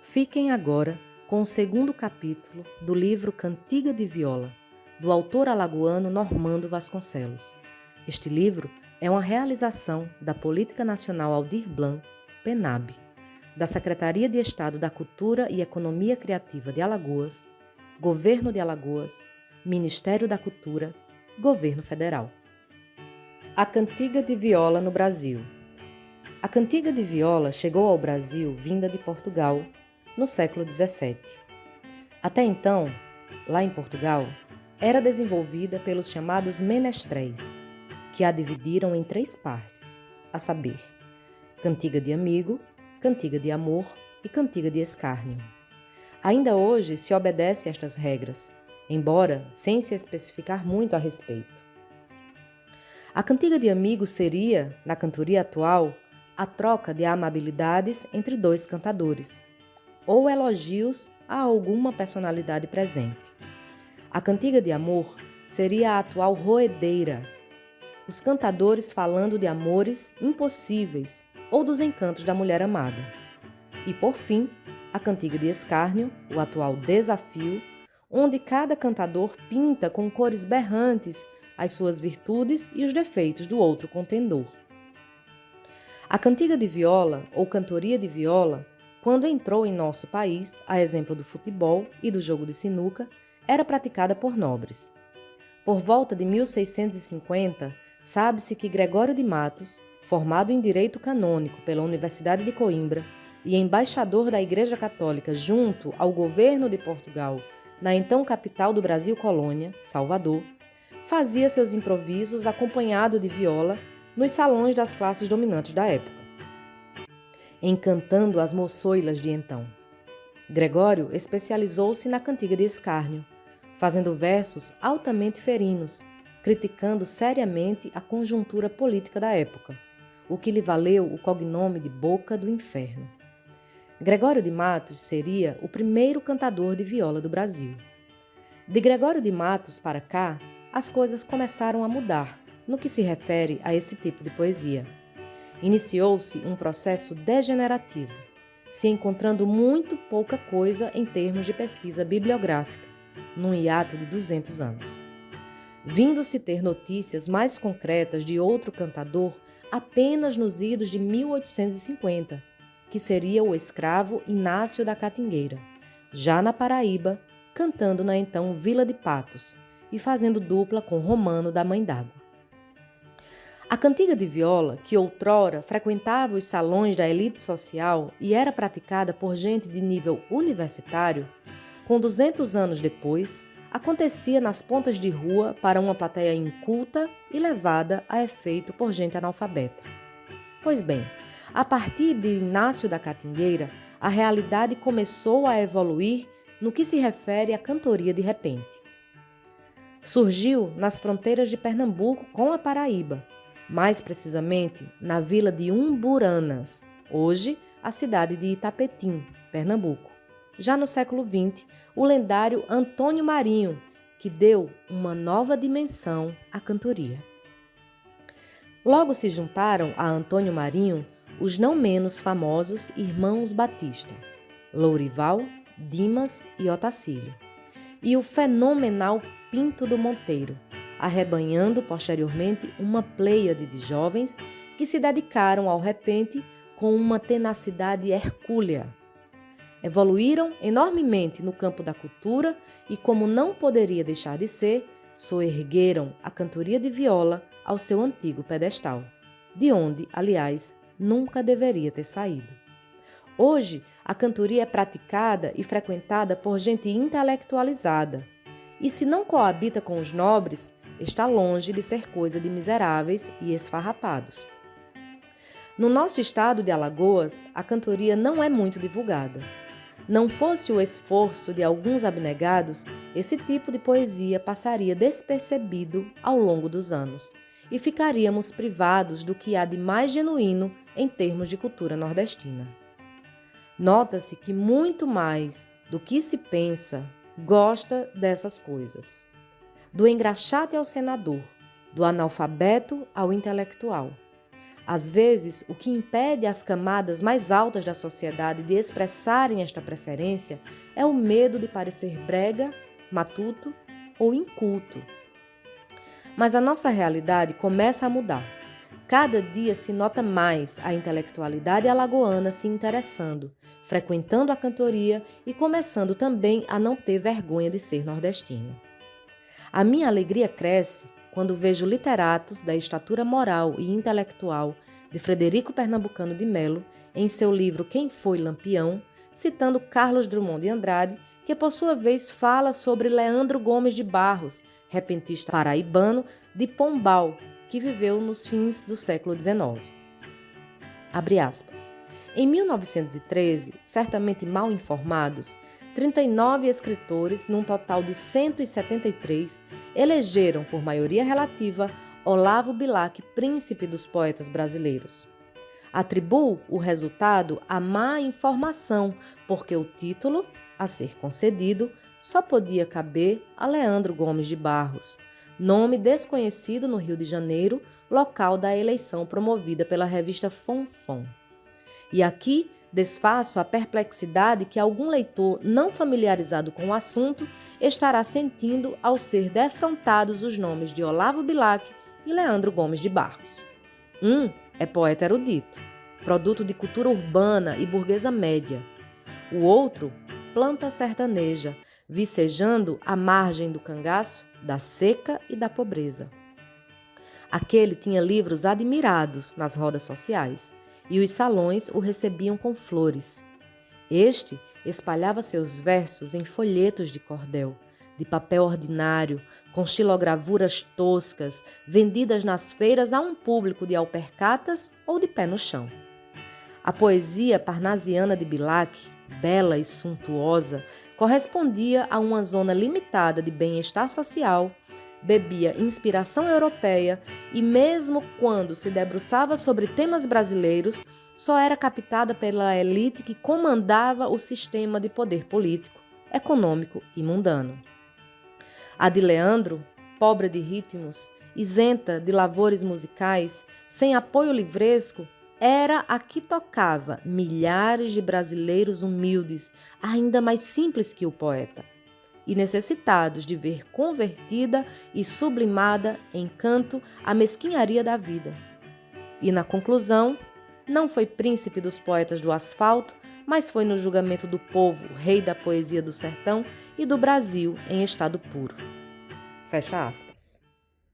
Fiquem agora com o segundo capítulo do livro Cantiga de Viola, do autor alagoano Normando Vasconcelos. Este livro é uma realização da Política Nacional Aldir Blanc, PENAB, da Secretaria de Estado da Cultura e Economia Criativa de Alagoas, Governo de Alagoas, Ministério da Cultura, Governo Federal. A Cantiga de Viola no Brasil. A cantiga de viola chegou ao Brasil vinda de Portugal no século XVII. Até então, lá em Portugal, era desenvolvida pelos chamados menestréis, que a dividiram em 3 partes, a saber, cantiga de amigo, cantiga de amor e cantiga de escárnio. Ainda hoje se obedece a estas regras, embora sem se especificar muito a respeito. A cantiga de amigo seria, na cantoria atual, a troca de amabilidades entre 2 cantadores, ou elogios a alguma personalidade presente. A cantiga de amor seria a atual roedeira, os cantadores falando de amores impossíveis ou dos encantos da mulher amada. E, por fim, a cantiga de escárnio, o atual desafio, onde cada cantador pinta com cores berrantes as suas virtudes e os defeitos do outro contendor. A cantiga de viola, ou cantoria de viola, quando entrou em nosso país, a exemplo do futebol e do jogo de sinuca, era praticada por nobres. Por volta de 1650, sabe-se que Gregório de Matos, formado em Direito Canônico pela Universidade de Coimbra e embaixador da Igreja Católica junto ao governo de Portugal, na então capital do Brasil Colônia, Salvador, fazia seus improvisos acompanhado de viola nos salões das classes dominantes da época, encantando as moçoilas de então. Gregório especializou-se na cantiga de escárnio, fazendo versos altamente ferinos, criticando seriamente a conjuntura política da época, o que lhe valeu o cognome de Boca do Inferno. Gregório de Matos seria o primeiro cantador de viola do Brasil. De Gregório de Matos para cá, as coisas começaram a mudar no que se refere a esse tipo de poesia. Iniciou-se um processo degenerativo, se encontrando muito pouca coisa em termos de pesquisa bibliográfica, num hiato de 200 anos. Vindo-se ter notícias mais concretas de outro cantador apenas nos idos de 1850, que seria o escravo Inácio da Catingueira, já na Paraíba, cantando na então Vila de Patos e fazendo dupla com Romano da Mãe d'Água. A cantiga de viola, que outrora frequentava os salões da elite social e era praticada por gente de nível universitário, com 200 anos depois, acontecia nas pontas de rua para uma plateia inculta e levada a efeito por gente analfabeta. Pois bem, a partir de Inácio da Catingueira, a realidade começou a evoluir no que se refere à cantoria de repente. Surgiu nas fronteiras de Pernambuco com a Paraíba, mais precisamente na vila de Umburanas, hoje a cidade de Itapetim, Pernambuco. Já no século XX, o lendário Antônio Marinho, que deu uma nova dimensão à cantoria. Logo se juntaram a Antônio Marinho os não menos famosos irmãos Batista, Lourival, Dimas e Otacílio, e o fenomenal Pinto do Monteiro, arrebanhando posteriormente uma pleiade de jovens que se dedicaram ao repente com uma tenacidade hercúlea. Evoluíram enormemente no campo da cultura e, como não poderia deixar de ser, soergueram a cantoria de viola ao seu antigo pedestal, de onde, aliás, nunca deveria ter saído. Hoje, a cantoria é praticada e frequentada por gente intelectualizada, e se não coabita com os nobres, está longe de ser coisa de miseráveis e esfarrapados. No nosso estado de Alagoas, a cantoria não é muito divulgada. Não fosse o esforço de alguns abnegados, esse tipo de poesia passaria despercebido ao longo dos anos, e ficaríamos privados do que há de mais genuíno em termos de cultura nordestina. Nota-se que muito mais do que se pensa, gosta dessas coisas. Do engraxate ao senador, do analfabeto ao intelectual. Às vezes, o que impede as camadas mais altas da sociedade de expressarem esta preferência é o medo de parecer brega, matuto ou inculto. Mas a nossa realidade começa a mudar. Cada dia se nota mais a intelectualidade alagoana se interessando, frequentando a cantoria e começando também a não ter vergonha de ser nordestino. A minha alegria cresce quando vejo literatos da estatura moral e intelectual de Frederico Pernambucano de Melo, em seu livro Quem Foi Lampião, citando Carlos Drummond de Andrade, que por sua vez fala sobre Leandro Gomes de Barros, repentista paraibano de Pombal, que viveu nos fins do século XIX. Abre aspas. Em 1913, certamente mal informados, 39 escritores, num total de 173, elegeram, por maioria relativa, Olavo Bilac, príncipe dos poetas brasileiros. Atribuo o resultado à má informação, porque o título, a ser concedido, só podia caber a Leandro Gomes de Barros, nome desconhecido no Rio de Janeiro, local da eleição promovida pela revista Fonfon. E aqui desfaço a perplexidade que algum leitor não familiarizado com o assunto estará sentindo ao ser defrontados os nomes de Olavo Bilac e Leandro Gomes de Barros. Um é poeta erudito, produto de cultura urbana e burguesa média. O outro, planta sertaneja, vicejando à margem do cangaço, da seca e da pobreza. Aquele tinha livros admirados nas rodas sociais, e os salões o recebiam com flores. Este espalhava seus versos em folhetos de cordel, de papel ordinário, com xilogravuras toscas, vendidas nas feiras a um público de alpercatas ou de pé no chão. A poesia parnasiana de Bilac, bela e suntuosa, correspondia a uma zona limitada de bem-estar social, bebia inspiração europeia e, mesmo quando se debruçava sobre temas brasileiros, só era captada pela elite que comandava o sistema de poder político, econômico e mundano. A de Leandro, pobre de ritmos, isenta de lavores musicais, sem apoio livresco, era a que tocava milhares de brasileiros humildes, ainda mais simples que o poeta, e necessitados de ver convertida e sublimada em canto a mesquinharia da vida. E na conclusão, não foi príncipe dos poetas do asfalto, mas foi no julgamento do povo, rei da poesia do sertão e do Brasil em estado puro. Fecha aspas.